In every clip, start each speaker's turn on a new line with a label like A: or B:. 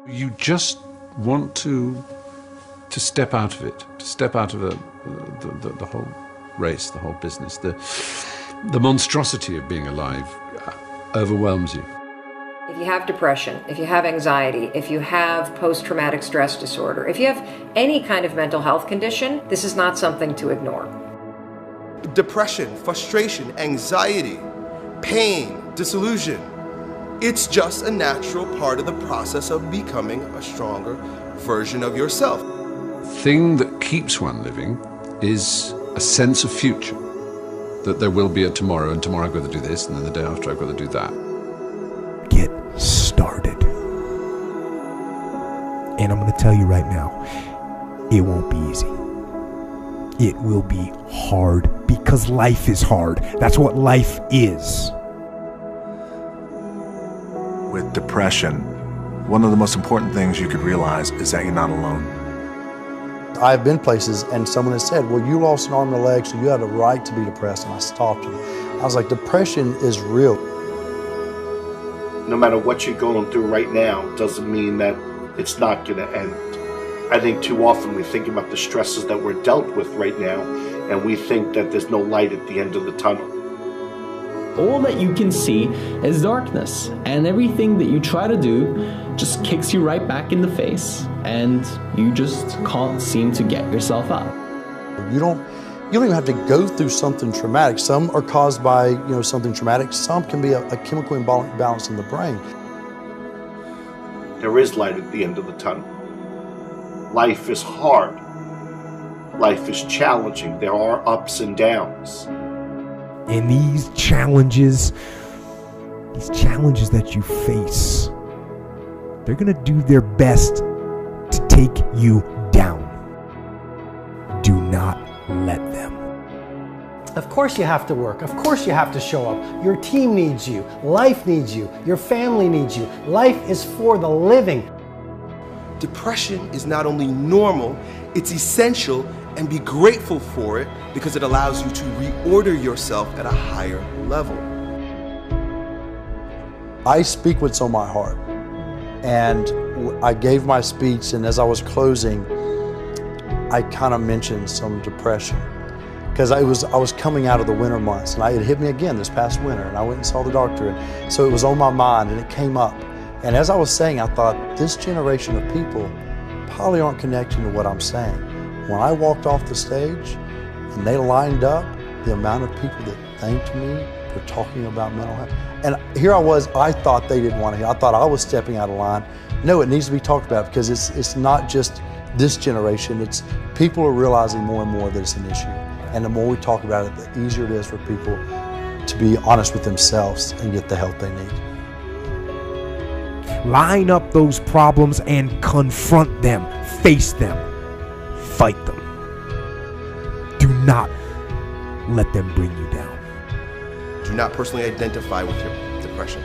A: You just want to step out of it, to step out of the whole race, the whole business. The monstrosity of being alive overwhelms you.
B: If you have depression, if you have anxiety, if you have post-traumatic stress disorder, if you have any kind of mental health condition, this is not something to ignore.
C: Depression, frustration, anxiety, pain, disillusion. It's just a natural part of the process of becoming a stronger version of yourself.
A: The thing that keeps one living is a sense of future, that there will be a tomorrow, and tomorrow I've got to do this, and then the day after I've got to do that.
D: Get started. And I'm going to tell you right now, it won't be easy. It will be hard because life is hard. That's what life is.
E: With depression, one of the most important things you could realize is that you're not alone.
F: I've been places and someone has said, well, you lost an arm and a leg, so you had a right to be depressed. And I stopped them. I was like, depression is real.
G: No matter what you're going through right now doesn't mean that it's not going to end. I think too often we think about the stresses that we're dealt with right now, and we think that there's no light at the end of the tunnel.
H: All that you can see is darkness, and everything that you try to do just kicks you right back in the face, and you just can't seem to get yourself up.
F: You don't even have to go through something traumatic. Some are caused by something traumatic. Some can be a chemical imbalance in the brain.
G: There is light at the end of the tunnel. Life is hard. Life is challenging. There are ups and downs.
D: And these challenges that you face, they're going to do their best to take you down. Do not let them.
I: Of course you have to work. Of course you have to show up. Your team needs you. Life needs you. Your family needs you. Life is for the living.
C: Depression is not only normal, it's essential, and be grateful for it because it allows you to reorder yourself at a higher level.
F: I speak what's on my heart. And I gave my speech, and as I was closing, I kind of mentioned some depression. Because I was coming out of the winter months, and it hit me again this past winter, and I went and saw the doctor, and so it was on my mind, and it came up. And as I was saying, I thought, this generation of people probably aren't connecting to what I'm saying. When I walked off the stage, and they lined up, the amount of people that thanked me for talking about mental health. And here I was, I thought they didn't want to hear. I thought I was stepping out of line. No, it needs to be talked about because it's not just this generation, it's people are realizing more and more that it's an issue. And the more we talk about it, the easier it is for people to be honest with themselves and get the help they need.
D: Line up those problems and confront them, face them, fight them. Do not let them bring you down.
C: Do not personally identify with your depression.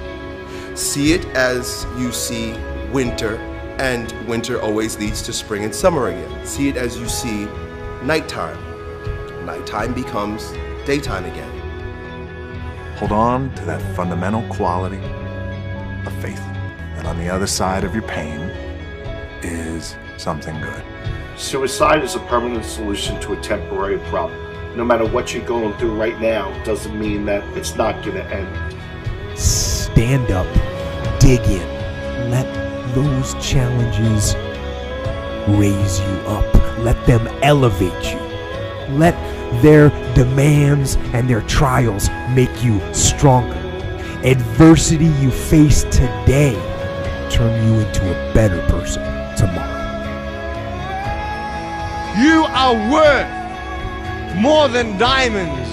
C: See it as you see winter, and winter always leads to spring and summer again. See it as you see nighttime. Nighttime becomes daytime again.
E: Hold on to that fundamental quality of faith. And on the other side of your pain is something good.
G: Suicide is a permanent solution to a temporary problem. No matter what you're going through right now doesn't mean that it's not going to end.
D: Stand up, dig in, let those challenges raise you up, let them elevate you, let their demands and their trials make you stronger. Adversity you face today turn you into a better person tomorrow.
J: You are worth more than diamonds.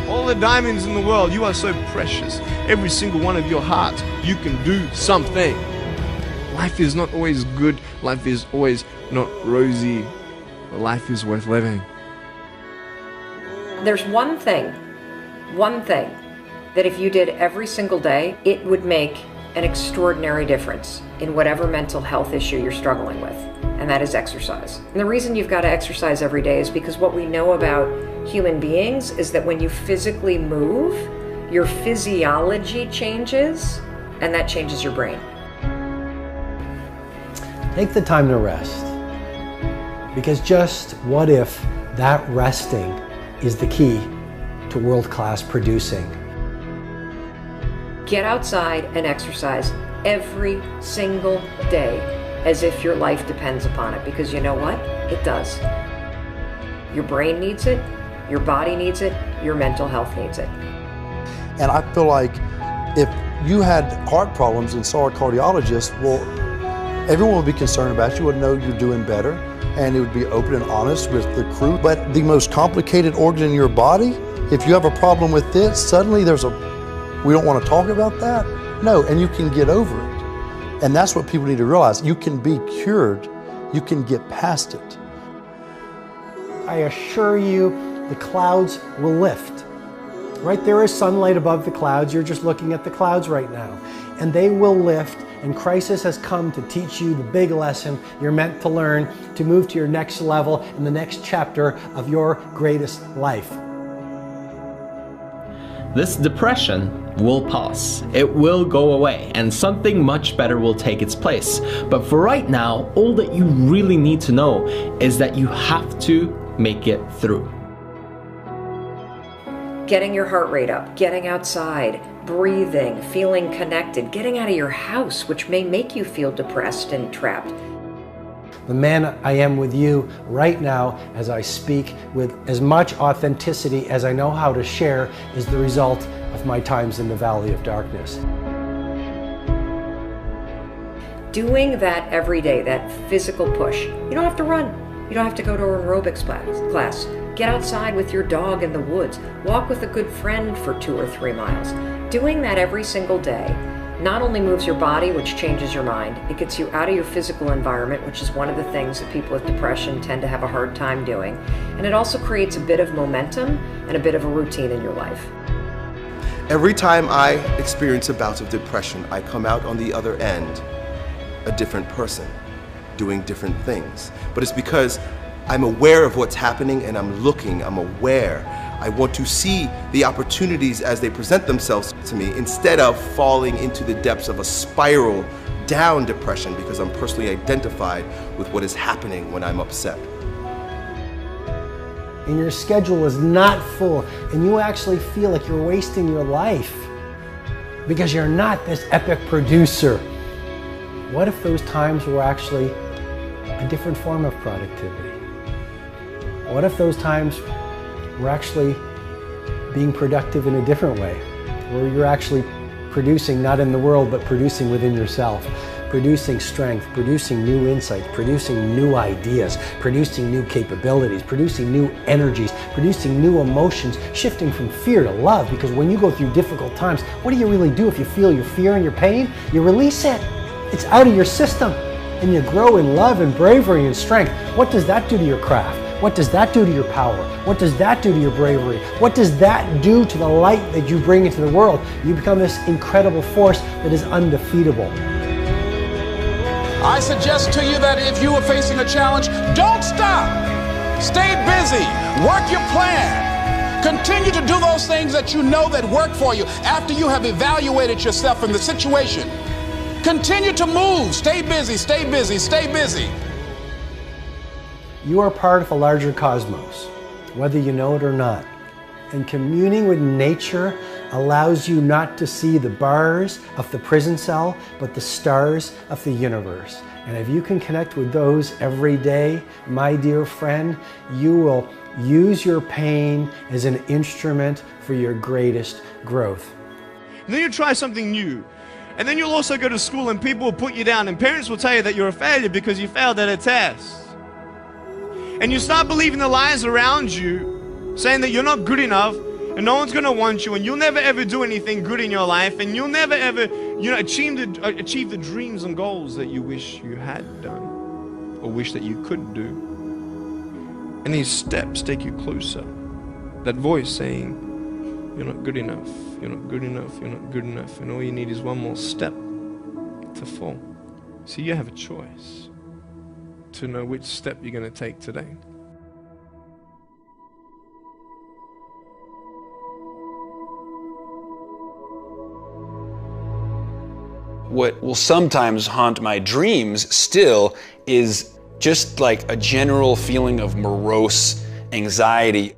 J: All the diamonds in the world, you are so precious. Every single one of your hearts, you can do something. Life is not always good. Life is always not rosy. But life is worth living.
B: There's one thing that if you did every single day, it would make an extraordinary difference in whatever mental health issue you're struggling with, and that is exercise. And the reason you've got to exercise every day is because what we know about human beings is that when you physically move, your physiology changes, and that changes your brain.
I: Take the time to rest. Because just what if that resting is the key to world-class producing?
B: Get outside and exercise every single day as if your life depends upon it, because you know what? It does. Your brain needs it, your body needs it, your mental health needs it.
F: And I feel like if you had heart problems and saw a cardiologist, well, everyone would be concerned about you, would know you're doing better, and it would be open and honest with the crew. But the most complicated organ in your body, if you have a problem with it, suddenly we don't want to talk about that? No, and you can get over it. And that's what people need to realize. You can be cured. You can get past it.
I: I assure you, the clouds will lift. Right, there is sunlight above the clouds. You're just looking at the clouds right now. And they will lift, and crisis has come to teach you the big lesson you're meant to learn to move to your next level in the next chapter of your greatest life.
H: This depression will pass. It will go away, and something much better will take its place. But for right now, all that you really need to know is that you have to make it through.
B: Getting your heart rate up, getting outside, breathing, feeling connected, getting out of your house, which may make you feel depressed and trapped.
I: The man I am with you right now as I speak with as much authenticity as I know how to share is the result of my times in the valley of darkness.
B: Doing that every day, that physical push, you don't have to run. You don't have to go to an aerobics class. Get outside with your dog in the woods. Walk with a good friend for 2 or 3 miles. Doing that every single day not only moves your body, which changes your mind, it gets you out of your physical environment, which is one of the things that people with depression tend to have a hard time doing. And it also creates a bit of momentum and a bit of a routine in your life.
C: Every time I experience a bout of depression, I come out on the other end a different person, doing different things. But it's because I'm aware of what's happening and I'm aware. I want to see the opportunities as they present themselves to me instead of falling into the depths of a spiral down depression because I'm personally identified with what is happening when I'm upset.
I: And your schedule is not full and you actually feel like you're wasting your life because you're not this epic producer. What if those times were actually a different form of productivity? What if those times were actually being productive in a different way, where you're actually producing not in the world, but producing within yourself, producing strength, producing new insights, producing new ideas, producing new capabilities, producing new energies, producing new emotions, shifting from fear to love, because when you go through difficult times, what do you really do if you feel your fear and your pain? You release it. It's out of your system, and you grow in love and bravery and strength. What does that do to your craft? What does that do to your power? What does that do to your bravery? What does that do to the light that you bring into the world? You become this incredible force that is undefeatable.
K: I suggest to you that if you are facing a challenge, don't stop. Stay busy. Work your plan. Continue to do those things that you know that work for you after you have evaluated yourself in the situation. Continue to move. Stay busy, stay busy, stay busy.
I: You are part of a larger cosmos, whether you know it or not. And communing with nature allows you not to see the bars of the prison cell, but the stars of the universe. And if you can connect with those every day, my dear friend, you will use your pain as an instrument for your greatest growth.
J: And then you try something new. And then you'll also go to school and people will put you down and parents will tell you that you're a failure because you failed at a test. And you start believing the lies around you, saying that you're not good enough and no one's going to want you and you'll never ever do anything good in your life and you'll never ever, achieve the dreams and goals that you wish you had done or wish that you could do. And these steps take you closer. That voice saying, you're not good enough, you're not good enough, you're not good enough, and all you need is one more step to fall. So you have a choice to know which step you're going to take today.
L: What will sometimes haunt my dreams still is just like a general feeling of morose anxiety.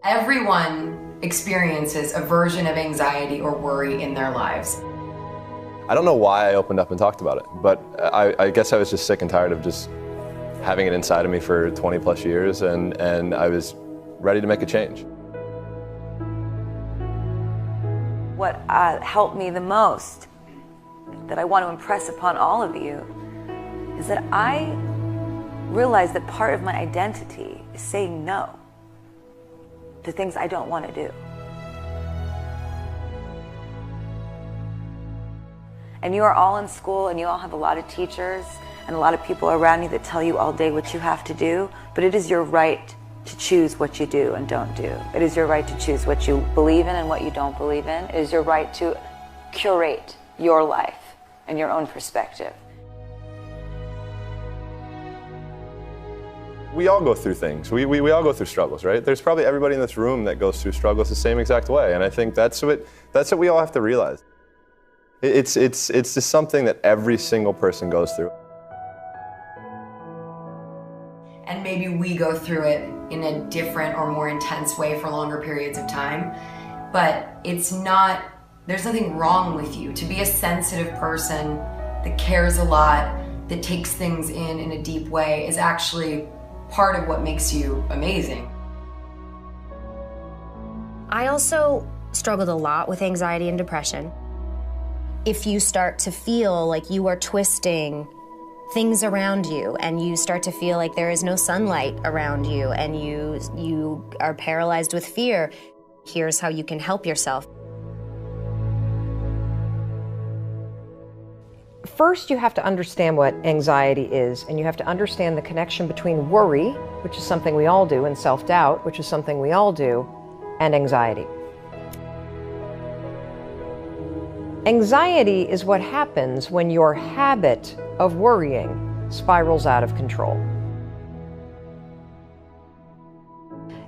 M: Everyone experiences a version of anxiety or worry in their lives.
N: I don't know why I opened up and talked about it, but I guess I was just sick and tired of just having it inside of me for 20 plus years, and I was ready to make a change.
O: What helped me the most, that I want to impress upon all of you, is that I realized that part of my identity is saying no to things I don't want to do. And you are all in school, and you all have a lot of teachers and a lot of people around you that tell you all day what you have to do, but it is your right to choose what you do and don't do. It is your right to choose what you believe in and what you don't believe in. It is your right to curate your life and your own perspective.
N: We all go through things. We all go through struggles, right? There's probably everybody in this room that goes through struggles the same exact way, and I think that's what we all have to realize. It's just something that every single person goes through.
M: And maybe we go through it in a different or more intense way for longer periods of time, but it's not, there's nothing wrong with you. To be a sensitive person that cares a lot, that takes things in a deep way, is actually part of what makes you amazing.
P: I also struggled a lot with anxiety and depression. If you start to feel like you are twisting things around you, and you start to feel like there is no sunlight around you, and you are paralyzed with fear, here's how you can help yourself.
B: First, you have to understand what anxiety is, and you have to understand the connection between worry, which is something we all do, and self-doubt, which is something we all do, and anxiety. Anxiety is what happens when your habit of worrying spirals out of control.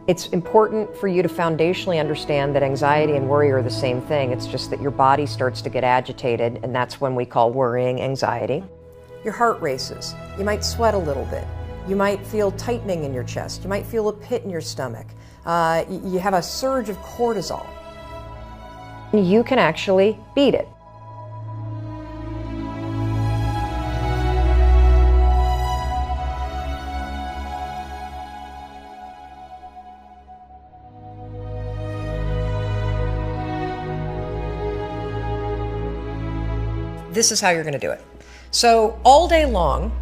B: It's important for you to foundationally understand that anxiety and worry are the same thing. It's just that your body starts to get agitated, and that's when we call worrying anxiety. Your heart races. You might sweat a little bit. You might feel tightening in your chest. You might feel a pit in your stomach. You have a surge of cortisol. You can actually beat it. This is how you're going to do it. So all day long,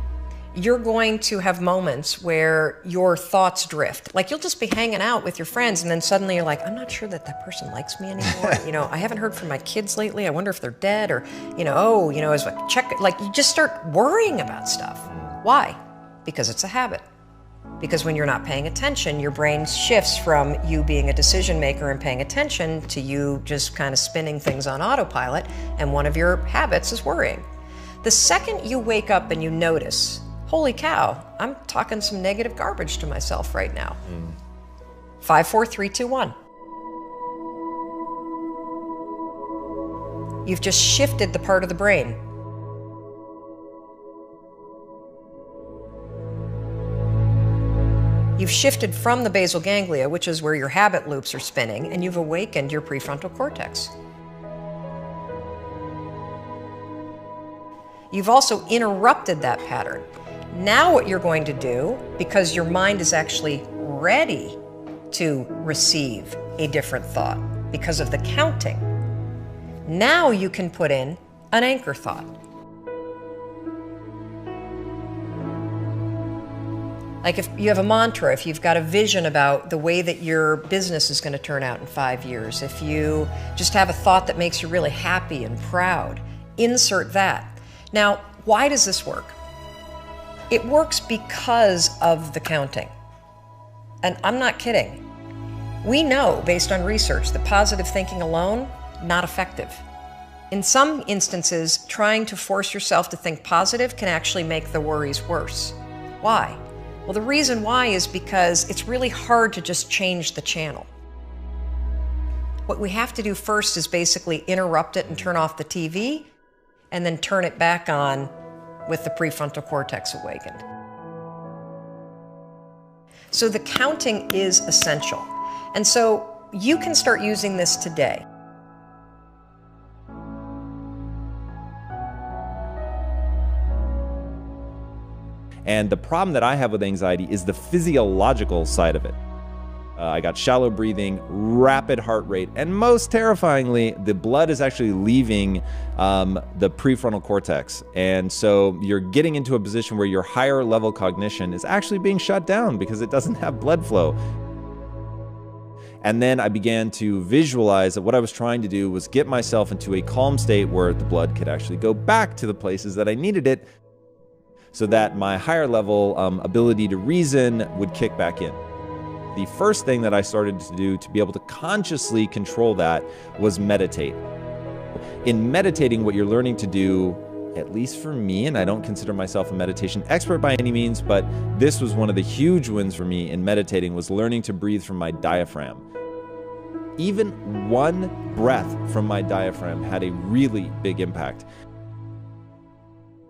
B: you're going to have moments where your thoughts drift. Like, you'll just be hanging out with your friends, and then suddenly you're like, I'm not sure that that person likes me anymore. I haven't heard from my kids lately. I wonder if they're dead, or, as I check, like, you just start worrying about stuff. Why? Because it's a habit. Because when you're not paying attention, your brain shifts from you being a decision maker and paying attention to you just kind of spinning things on autopilot, and one of your habits is worrying. The second you wake up and you notice, holy cow, I'm talking some negative garbage to myself right now. 5, 4, 3, 2, 1. You've just shifted the part of the brain. You've shifted from the basal ganglia, which is where your habit loops are spinning, and you've awakened your prefrontal cortex. You've also interrupted that pattern. Now what you're going to do, because your mind is actually ready to receive a different thought because of the counting, now you can put in an anchor thought. Like, if you have a mantra, if you've got a vision about the way that your business is going to turn out in 5 years, if you just have a thought that makes you really happy and proud, insert that. Now, why does this work? It works because of the counting. And I'm not kidding. We know, based on research, that positive thinking alone, not effective. In some instances, trying to force yourself to think positive can actually make the worries worse. Why? Well, the reason why is because it's really hard to just change the channel. What we have to do first is basically interrupt it and turn off the TV, and then turn it back on with the prefrontal cortex awakened. So the counting is essential. And so you can start using this today.
Q: And the problem that I have with anxiety is the physiological side of it. I got shallow breathing, rapid heart rate, and most terrifyingly, the blood is actually leaving the prefrontal cortex. And so you're getting into a position where your higher level cognition is actually being shut down because it doesn't have blood flow. And then I began to visualize that what I was trying to do was get myself into a calm state where the blood could actually go back to the places that I needed it, so that my higher level ability to reason would kick back in. The first thing that I started to do to be able to consciously control that was meditate. In meditating, what you're learning to do, at least for me, and I don't consider myself a meditation expert by any means, but this was one of the huge wins for me in meditating, was learning to breathe from my diaphragm. Even one breath from my diaphragm had a really big impact.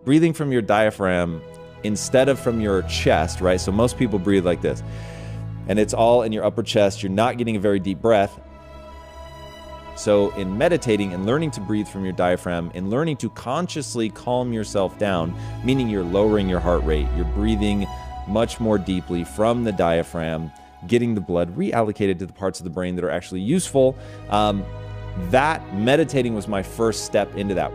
Q: Breathing from your diaphragm instead of from your chest, right? So most people breathe like this, and it's all in your upper chest. You're not getting a very deep breath. So in meditating and learning to breathe from your diaphragm and learning to consciously calm yourself down, meaning you're lowering your heart rate, you're breathing much more deeply from the diaphragm, getting the blood reallocated to the parts of the brain that are actually useful. That meditating was my first step into that.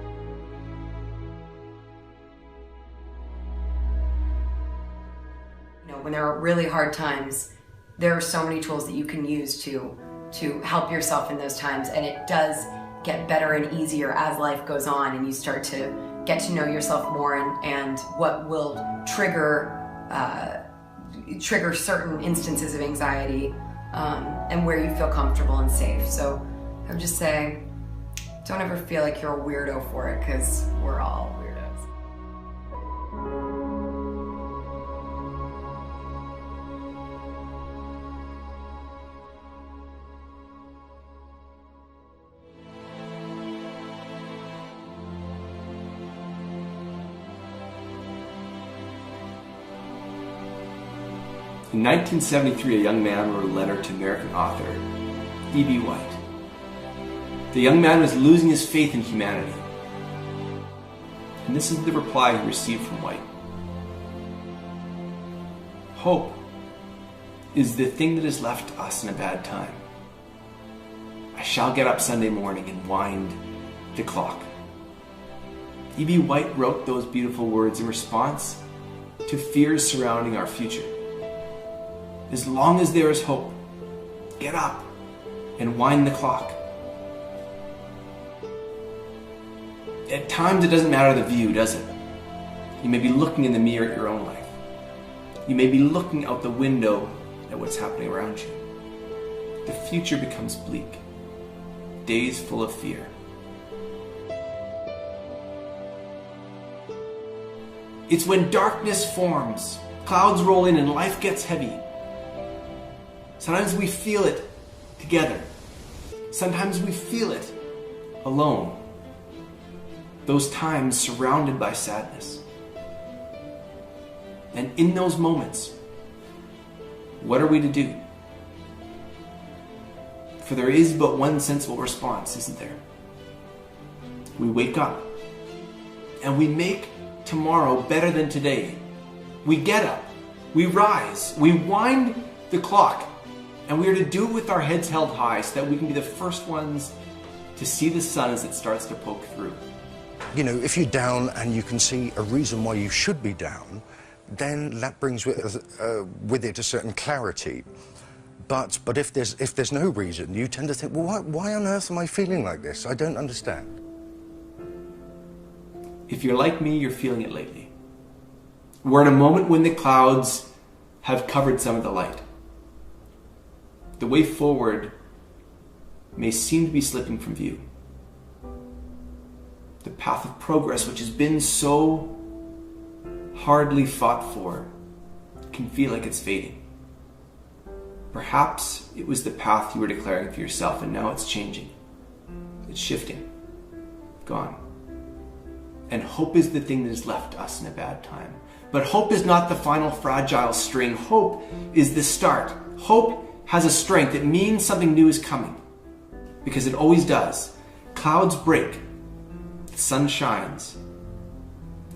M: When there are really hard times, there are so many tools that you can use to help yourself in those times, and it does get better and easier as life goes on and you start to get to know yourself more and what will trigger certain instances of anxiety and where you feel comfortable and safe. So I would just say, don't ever feel like you're a weirdo for it, because we're all weirdos.
R: In 1973, a young man wrote a letter to American author E.B. White. The young man was losing his faith in humanity. And this is the reply he received from White. Hope is the thing that is left to us in a bad time. I shall get up Sunday morning and wind the clock. E.B. White wrote those beautiful words in response to fears surrounding our future. As long as there is hope, get up and wind the clock. At times it doesn't matter the view, does it? You may be looking in the mirror at your own life. You may be looking out the window at what's happening around you. The future becomes bleak, days full of fear. It's when darkness forms, clouds roll in and life gets heavy. Sometimes we feel it together. Sometimes we feel it alone. Those times surrounded by sadness. And in those moments, what are we to do? For there is but one sensible response, isn't there? We wake up and we make tomorrow better than today. We get up, we rise, we wind the clock. And we are to do it with our heads held high so that we can be the first ones to see the sun as it starts to poke through.
S: You know, if you're down and you can see a reason why you should be down, then that brings with it a certain clarity. But if there's no reason, you tend to think, well, why on earth am I feeling like this? I don't understand.
R: If you're like me, you're feeling it lately. We're in a moment when the clouds have covered some of the light. The way forward may seem to be slipping from view. The path of progress, which has been so hardly fought for, can feel like it's fading. Perhaps it was the path you were declaring for yourself, and now it's changing. It's shifting. Gone. And hope is the thing that has left us in a bad time. But hope is not the final fragile string. Hope is the start. Hope has a strength. It means something new is coming. Because it always does. Clouds break. The sun shines.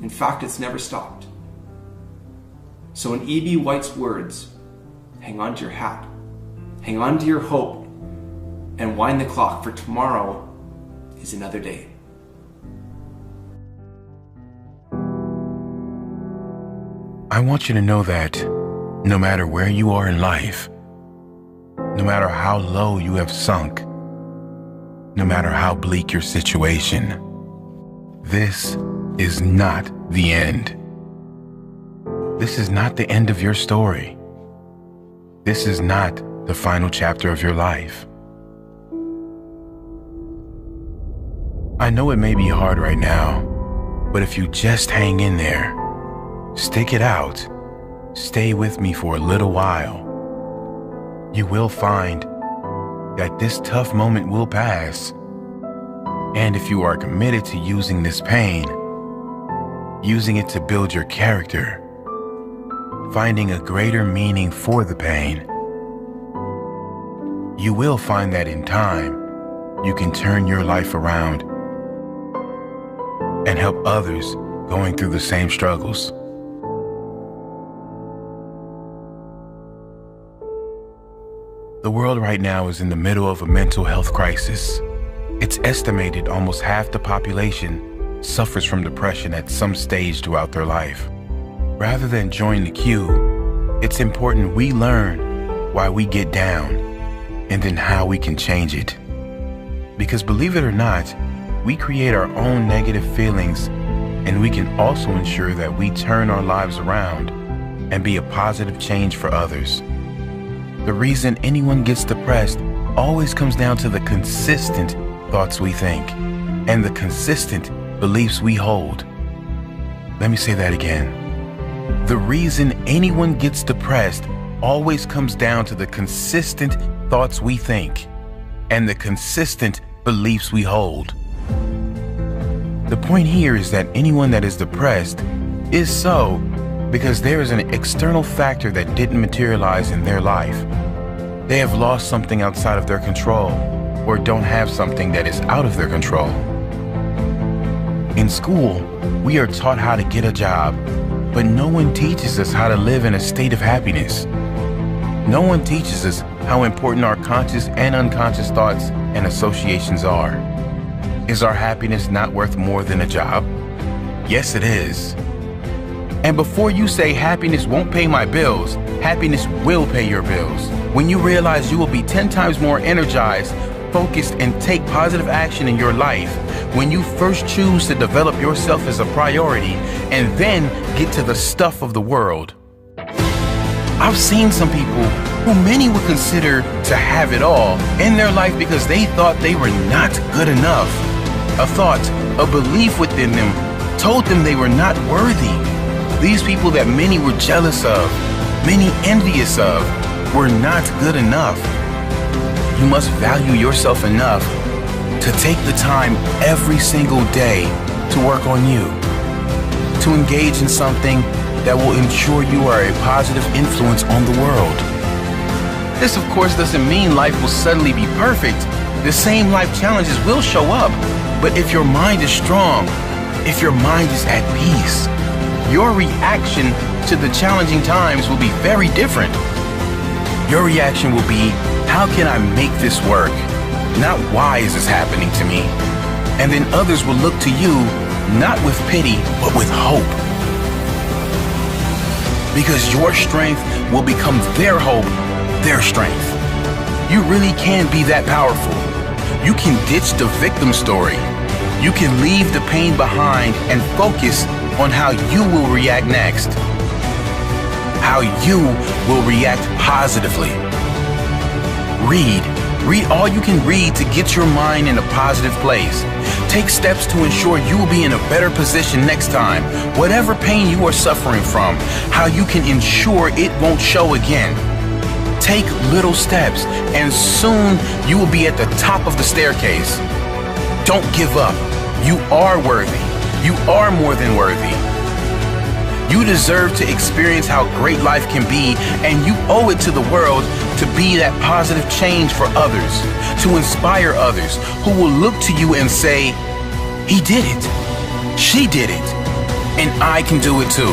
R: In fact, it's never stopped. So in E.B. White's words, hang on to your hat. Hang on to your hope. And wind the clock, for tomorrow is another day.
T: I want you to know that no matter where you are in life, no matter how low you have sunk, no matter how bleak your situation, this is not the end. This is not the end of your story. This is not the final chapter of your life. I know it may be hard right now, but if you just hang in there, stick it out, stay with me for a little while, you will find that this tough moment will pass. And if you are committed to using this pain, using it to build your character, finding a greater meaning for the pain, you will find that in time, you can turn your life around and help others going through the same struggles. The world right now is in the middle of a mental health crisis. It's estimated almost half the population suffers from depression at some stage throughout their life. Rather than join the queue, it's important we learn why we get down and then how we can change it. Because believe it or not, we create our own negative feelings, and we can also ensure that we turn our lives around and be a positive change for others. The reason anyone gets depressed always comes down to the consistent thoughts we think and the consistent beliefs we hold. Let me say that again. The reason anyone gets depressed always comes down to the consistent thoughts we think and the consistent beliefs we hold. The point here is that anyone that is depressed is so because there is an external factor that didn't materialize in their life. They have lost something outside of their control or don't have something that is out of their control. In school, we are taught how to get a job, but no one teaches us how to live in a state of happiness. No one teaches us how important our conscious and unconscious thoughts and associations are. Is our happiness not worth more than a job? Yes, it is. And before you say happiness won't pay my bills, happiness will pay your bills. When you realize you will be 10 times more energized, focused, and take positive action in your life, when you first choose to develop yourself as a priority and then get to the stuff of the world. I've seen some people who many would consider to have it all in their life because they thought they were not good enough. A thought, a belief within them told them they were not worthy. These people that many were jealous of, many envious of, were not good enough. You must value yourself enough to take the time every single day to work on you, to engage in something that will ensure you are a positive influence on the world. This, of course, doesn't mean life will suddenly be perfect. The same life challenges will show up, but if your mind is strong, if your mind is at peace, your reaction to the challenging times will be very different. Your reaction will be, how can I make this work? Not why is this happening to me? And then others will look to you, not with pity, but with hope. Because your strength will become their hope, their strength. You really can be that powerful. You can ditch the victim story. You can leave the pain behind and focus on how you will react next. How you will react positively. Read all you can read to get your mind in a positive place. Take steps to ensure you will be in a better position next time. Whatever pain you are suffering from, how you can ensure it won't show again. Take little steps and soon you will be at the top of the staircase. Don't give up. You are worthy. You are more than worthy. You deserve to experience how great life can be, and you owe it to the world to be that positive change for others, to inspire others who will look to you and say, he did it, she did it, and I can do it too.